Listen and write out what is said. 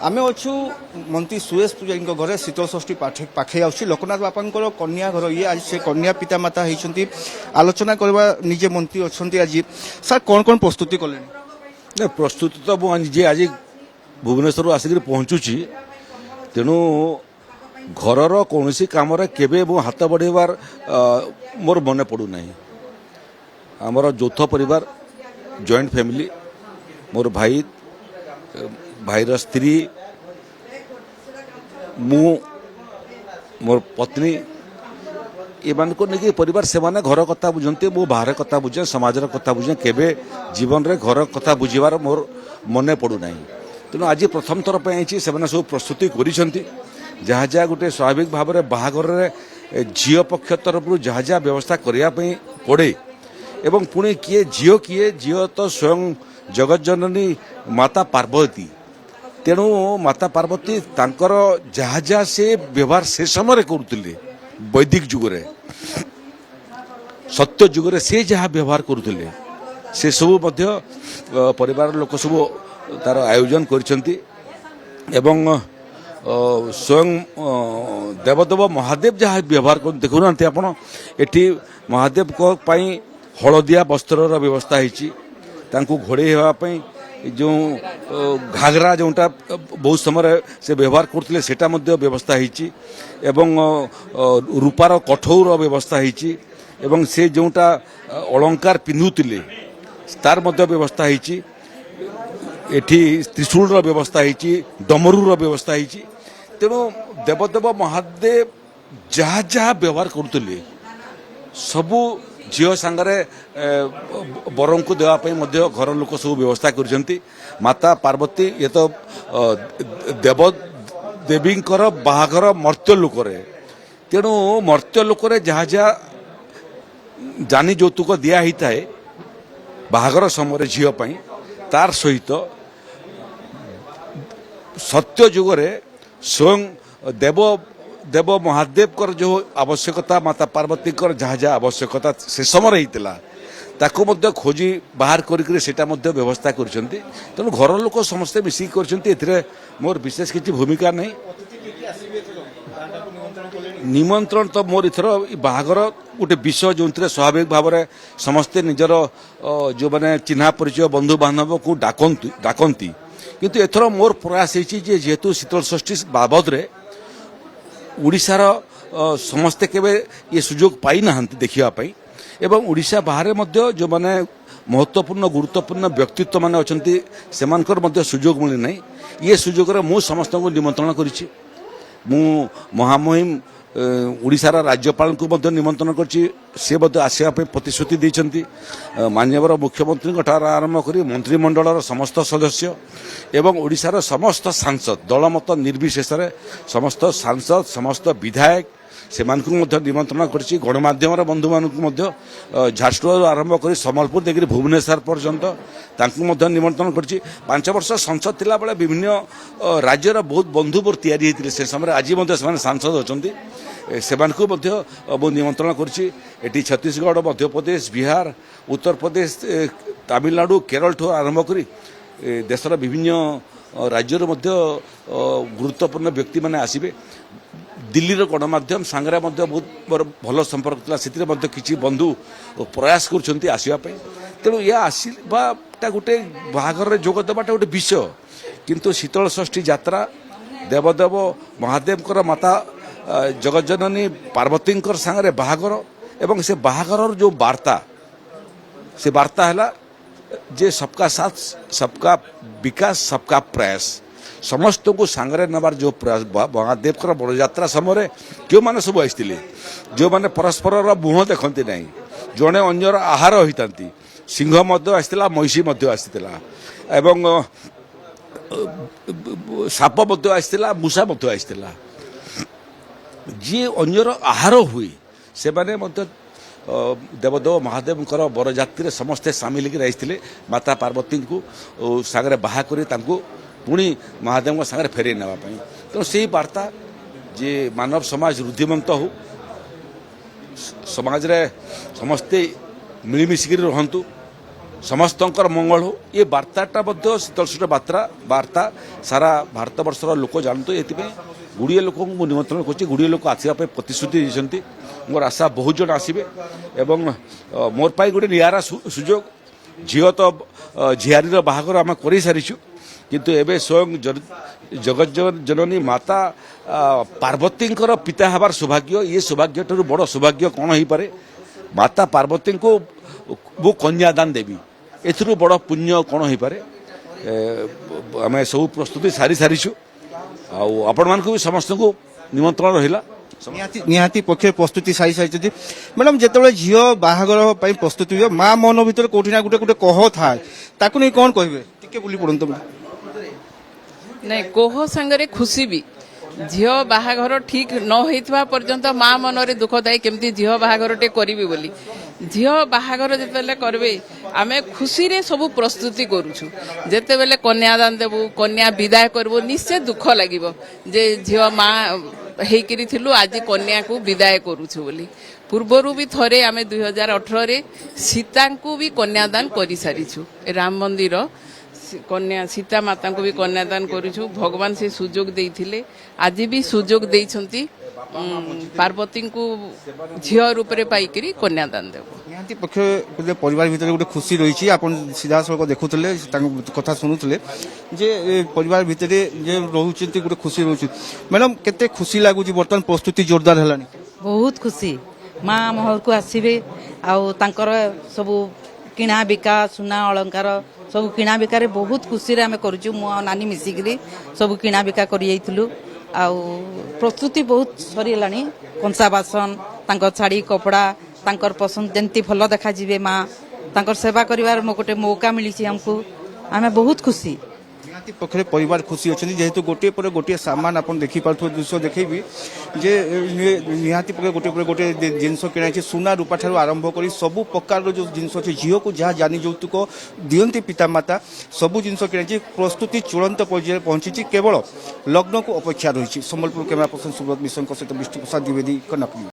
आम अच्छु मंत्री सुरेश पूजारी घरे शीतल षष्ठी पाखे आसी लोकनाथ बापा कन्या घर ये आज से कन्या पितामाता होती आलोचना करवा निजे मंत्री अच्छा आज सर कौन कौन प्रस्तुति कले प्रस्तुति तो मुझे आज भुवनेश्वर आसिक पहुँचुची तेणु घरर कौन कम केवे मो हाथ बढ़ेबार मोर मन पड़ूना आमर यौथ परिवार जॉइंट फैमिली मोर भाई भाईर स्त्री मु मोर पत्नी एमान को नहीं परिवार से माने घर कथा बुझंती मु बाहर कथा बुझे समाजर कथा बुझे केबे जीवन रे घर कथा बुझीबार मोर मने पड़ू नाही तेणु आज प्रथम थर पे आइछि से सब प्रस्तुति करिसंती जहाँ जहाँ गोटे स्वाभाविक भाव में बाहागर झील पक्ष तरफ जहाँ जहाँ व्यवस्था करने पड़े एवं पुणी किए झील तो स्वयं जगत जननी माता पार्वती तेणु माता पार्वती तांकर जहाँ जहाँ से व्यवहार से समय करुले वैदिक जुगरे सत्य जुगरे से जहाँ व्यवहार करुले से सब परिवार लोक सब तार आयोजन करिसेंती एवं स्वयं देवदेव महादेव जहाँ व्यवहार कर देखुना आपण एटी महादेव को पाई हलदिया वस्त्र व्यवस्था होती घोड़े होगापी जो घाघरा जोटा बहुत समय से व्यवहार करते सेटा व्यवस्था होती रूपार कठौर व्यवस्था होती से जोटा अलंकार पिंधुले तार व्यवस्था होती एठी त्रिशूल व्यवस्था होती डमरूर व्यवस्था होती तेणु देवदेव महादेव जहाँ जहाँ व्यवहार करुले सबू झील सांगरे बर को देवाई घर लोक सब व्यवस्था कर माता पार्वती ये तो देव देवी बाहागर मर्त्य लोकरे तेणु मर्त्य लोकरे जहाँ जहाँ जानी यौतुक दिया होता है बाहागर समय झील तार सहित सत्य जुगरे स्वयं देव देव महादेव जो आवश्यकता माता पार्वती जहाँ जहाँ आवश्यकता से समय होता खोजी बाहर करा व्यवस्था कर तेणु घर लोक समस्ते मिसिक कर मोर विशेष किसी भूमिका नहीं निमंत्रण तो मोर इथर बाहागर गोटे विषय जो स्वाभाविक भाव में समस्ते निजर जो मैंने चिन्हा परिचय बंधु बांधव को डाकती किंतु एथर मोर प्रयास जेहेतु शीतल षष्ठी बाबद रे उड़ीसार समस्ते केवे ये सुजोग पाई ना देखापी एवं उड़ीसा बाहर जो माने महत्वपूर्ण गुरुत्वपूर्ण व्यक्तित्व माने अछंती सेमानकर मध्य सुजोग मिले नहीं ये सुजोग रे मु समस्त को निमंत्रण करिछि मु महामहिम उड़ीसार राज्यपाल को मध्य निमंत्रण करछि से मध्य आसिया पे प्रतिश्रुति दैछंती माननीय मुख्यमंत्री ठार आरंभ करी मंत्रिमंडल समस्त सदस्य एवं उड़ीसार समस्त सांसद दलमत निर्विशेष समस्त सांसद समस्त विधायक से निमंत्रण करछि गणमाध्यम बंधु मानक झारसुगुड़ा आरंभ कर सम्बलपुर देखिए भुवनेश्वर पर्यंत निमंत्रण करछि 5 वर्ष संसद थिला बेले विभिन्न राज्यर बहुत बंधु मोर तैयारी होते से समय आज सांसद अच्छा से निमंत्रण करछि छत्तीसगढ़ मध्य प्रदेश बिहार उत्तर प्रदेश तमिलनाडु केरल ठू आरंभ करी देशर विभिन्न राज्यर गुरुत्वपूर्ण व्यक्ति माने आसिबे दिल्लीर गणमाध्यम सांगरे बहुत भल संपर्क था से किसी बंधु प्रयास कर आसवाई तेणु या आसवाटा गोटे बाहागर जोग देवाटा गोटे विषय किंतु शीतल षष्ठी यात्रा देवदेव महादेव माता जगज्जननी पार्वती सांगरे बाहागर एवं से बाहागर जो वार्ता से वार्ता है जे सबका साथ सबका विकास सबका प्रयास समस्त को सांगरे नबार जो प्रयास महादेव बड़ यात्रा समय क्यों मैंने सब आसते जो मैंने परस्पर मुह देखती ना जड़े अंजर आहार होता सिंह आसला महिषी आसला एवं साप आसला मूषा आसला जी अंजर आहार हुए से माने देवदेव महादेव बरजाति समस्ते सामिल होकर माता पार्वती को सागरे बाहा कर पुणी महादेव सागर फेरे नापी तेणु से वार्ता जे मानव समाज रुद्धिमंत हो समाज रे समस्ते मिलमिशिक रहतु ସମସ୍ତଙ୍କର ମଙ୍ଗଳ ହଉ ଏ ବାର୍ତ୍ତାଟା ମଧ୍ୟ ଶୀତଳଷଷ୍ଠୀ ବାର୍ତ୍ତା ସାରା ଭାରତବର୍ଷର ଲୋକ ଜାଣନ୍ତୁ। ଏଥିପାଇଁ ଗୁଡ଼ିଏ ଲୋକଙ୍କୁ ମୁଁ ନିମନ୍ତ୍ରଣ କରୁଛି, ଗୁଡ଼ିଏ ଲୋକ ଆସିବା ପାଇଁ ପ୍ରତିଶ୍ରୁତି ଦେଇଛନ୍ତି। ମୋର ଆଶା ବହୁତ ଜଣ ଆସିବେ ଏବଂ ମୋର ପାଇଁ ଗୋଟେ ନିଆରା ସୁଯୋଗ। ଝିଅ ତ ଝିଆରୀର ବାହାଘର ଆମେ କରିସାରିଛୁ, କିନ୍ତୁ ଏବେ ସ୍ୱୟଂ ଜଗତ ଜନନୀ ମାତା ପାର୍ବତୀଙ୍କର ପିତା ହେବାର ସୌଭାଗ୍ୟ, ଏ ସୌଭାଗ୍ୟଠାରୁ ବଡ଼ ସୌଭାଗ୍ୟ କ'ଣ ହେଇପାରେ? ମାତା ପାର୍ବତୀଙ୍କୁ ମୁଁ କନ୍ୟାଦାନ ଦେବି, ଏଥିରୁ ବଡ଼ ପୁଣ୍ୟ କ'ଣ ହେଇପାରେ? ଆମେ ସବୁ ପ୍ରସ୍ତୁତି ସାରିଛୁ ଆଉ ଆପଣମାନଙ୍କୁ ବି ସମସ୍ତଙ୍କୁ ନିମନ୍ତ୍ରଣ ରହିଲା। ନିହାତି ପକ୍ଷରେ ପ୍ରସ୍ତୁତି ସାରିଛନ୍ତି ମ୍ୟାଡ଼ାମ୍। ଯେତେବେଳେ ଝିଅ ବାହାଘର ପାଇଁ ପ୍ରସ୍ତୁତି ହୁଏ ମା ମନ ଭିତରେ କୋଉଠି ନା ଗୋଟେ କହ ଥାଏ, ତାକୁ ନେଇ କ'ଣ କହିବେ? ଟିକେ ବୁଲି ପଡ଼ନ୍ତୁ। ନାଇଁ, କୋହ ସାଙ୍ଗରେ ଖୁସି ବି। ଝିଅ ବାହାଘର ଠିକ ନ ହେଇଥିବା ପର୍ଯ୍ୟନ୍ତ ମା ମନରେ ଦୁଃଖ ଥାଏ କେମିତି ଝିଅ ବାହାଘରଟେ କରିବି ବୋଲି। ଝିଅ ବାହାଘର ଯେତେବେଳେ କରିବେ ଆମେ ଖୁସିରେ ସବୁ ପ୍ରସ୍ତୁତି କରୁଛୁ। ଯେତେବେଳେ କନ୍ୟାଦାନ ଦେବୁ, କନ୍ୟା ବିଦାୟ କରିବୁ, ନିଶ୍ଚୟ ଦୁଃଖ ଲାଗିବ ଯେ ଝିଅ ମା ହେଇକିରି ଥିଲୁ, ଆଜି କନ୍ୟାକୁ ବିଦାୟ କରୁଛୁ ବୋଲି। ପୂର୍ବରୁ ବି ଥରେ ଆମେ 2018ରେ ସୀତାଙ୍କୁ ବି କନ୍ୟାଦାନ କରିସାରିଛୁ। ରାମ ମନ୍ଦିର କନ୍ୟା ସୀତା ମାତାଙ୍କୁ ବି କନ୍ୟାଦାନ କରିଛୁ। ଭଗବାନ ସେ ସୁଯୋଗ ଦେଇଥିଲେ, ଆଜି ବି ସୁଯୋଗ ଦେଇଛନ୍ତି ପାର୍ବତୀଙ୍କୁ ଝିଅ ରୂପରେ ପାଇକିରି କନ୍ୟାଦାନ ଦେବ। ନିହାତି ପକ୍ଷରେ ପରିବାର ଭିତରେ ଗୋଟେ ଖୁସି ରହିଛି। ଆପଣ ସିଧାସଳଖ ଦେଖୁଥିଲେ, ତାଙ୍କ କଥା ଶୁଣୁଥିଲେ ଯେ ପରିବାର ଭିତରେ ଯେ ରହୁଛନ୍ତି ଗୋଟେ ଖୁସି ରହୁଛି। ମ୍ୟାଡ଼ାମ୍, କେତେ ଖୁସି ଲାଗୁଛି? ବର୍ତ୍ତମାନ ପ୍ରସ୍ତୁତି ଜୋରଦାର ହେଲାଣି। ବହୁତ ଖୁସି। ମା ଆମ ଘରକୁ ଆସିବେ ଆଉ ତାଙ୍କର ସବୁ କିଣା ବିକା ସୁନା ଅଳଙ୍କାର ସବୁ କିଣା ବିକାରେ ବହୁତ ଖୁସିରେ ଆମେ କରୁଛୁ। ମୁଁ ଆଉ ନାନୀ ମିଶିକିରି ସବୁ କିଣା ବିକା କରିଯାଇଥିଲୁ। ଆଉ ପ୍ରସ୍ତୁତି ବହୁତ ସରିଗଲାଣି। କଂସା ବାସନ, ତାଙ୍କ ଶାଢ଼ୀ କପଡ଼ା, ତାଙ୍କର ପସନ୍ଦ ଯେମିତି ଭଲ ଦେଖାଯିବେ ମା, ତାଙ୍କର ସେବା କରିବାର ଗୋଟେ ମୌକା ମିଳିଛି ଆମକୁ। ଆମେ ବହୁତ ଖୁସି। ନିହାତି ପକ୍ଷରେ ପରିବାର ଖୁସି ଅଛନ୍ତି, ଯେହେତୁ ଗୋଟିଏ ପରେ ଗୋଟିଏ ସାମାନ ଆପଣ ଦେଖିପାରୁଥିବା ଦୃଶ୍ୟ ଦେଖେଇବି ଯେ ନିହାତି ପକ୍ଷରେ ଗୋଟିଏ ପରେ ଗୋଟିଏ ଜିନିଷ କିଣାଯାଇଛି। ସୁନା ରୂପା ଠାରୁ ଆରମ୍ଭ କରି ସବୁ ପ୍ରକାରର ଯେଉଁ ଜିନିଷ ଅଛି, ଝିଅକୁ ଯାହା ଜାନି ଯୌତୁକ ଦିଅନ୍ତି ପିତାମାତା, ସବୁ ଜିନିଷ କିଣାଯାଇଛି। ପ୍ରସ୍ତୁତି ଚୂଡ଼ାନ୍ତ ପର୍ଯ୍ୟାୟରେ ପହଞ୍ଚିଛି, କେବଳ ଲଗ୍ନକୁ ଅପେକ୍ଷା ରହିଛି। ସମ୍ବଲପୁର କ୍ୟାମେରା ପର୍ସନ ସୁବ୍ରତ ମିଶ୍ରଙ୍କ ସହିତ ବିଷ୍ଣୁ ପ୍ରସାଦ ଦ୍ୱିବେଦୀ, କନକ।